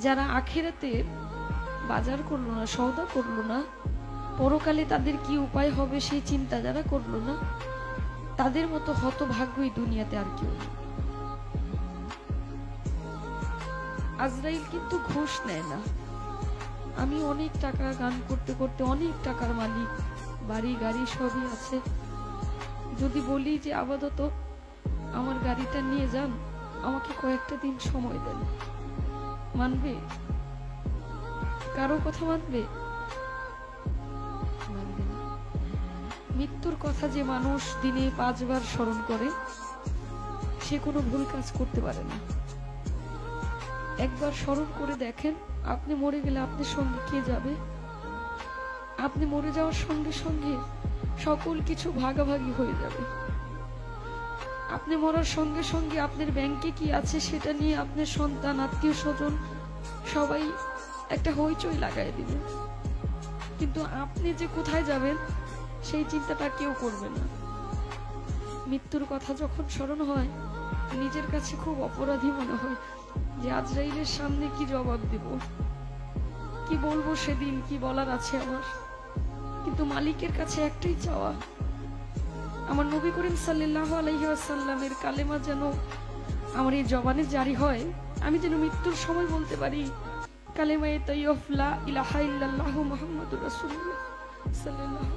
যারা আখিরাতে বাজার করলো না, সওদা করলো না, পরকালে তাদের কি উপায় হবে সেই চিন্তা যারা করলো না, তাদের মতো হতভাগ্যই দুনিয়াতে আর কেউ নেই। আজরাইল কিন্তু ঘুষ নেয় না। আমি অনেক টাকা গান করতে করতে অনেক টাকার মালিক, বাড়ি গাড়ি সবই আছে, যদি বলি যে আপাতত আমার গাড়িটা নিয়ে যান, আমাকে কয়েকটা দিন সময় দেন, মানবে? কারো কথা মানবে? মানবে না। মৃত্যুর কথা যে মানুষ দিনে 5 বার স্মরণ করে, সে কোনো ভুল কাজ করতে পারে না। একবার স্মরণ করে দেখেন, আপনি মরে গেলে আপনার সঙ্গে কে যাবে? আপনি মরে যাওয়ার সঙ্গে সঙ্গে সকল কিছু ভাগাভাগি হয়ে যাবে। আপনি মরার সঙ্গে সঙ্গে আপনার ব্যাংকে কি আছে সেটা নিয়ে আপনার সন্তান, আত্মীয় স্বজন সবাই একটা হইচই লাগাই দিবে, কিন্তু আপনি যে কোথায় যাবেন সেই চিন্তাটা কেউ করবে না। মৃত্যুর কথা যখন স্মরণ হয়, নিজের কাছে খুব অপরাধী মনে হয় যে আজরাইলের সামনে কি জবাব দেব, কি বলবো সেদিন, কি বলার আছে আমার। কিন্তু মালিকের কাছে একটাই চাওয়া, আমার নবী করিম সাল্লাল্লাহু আলাইহি ওয়াসাল্লামের কালেমা যেন আমার এই জবানে জারি হয়, আমি যেন মৃত্যুর সময় বলতে পারি কালেমায়ে তাইয়্যিব লা ইলাহা ইল্লাল্লাহু মুহাম্মাদুর রাসূলুল্লাহ সাল্লাল্লাহু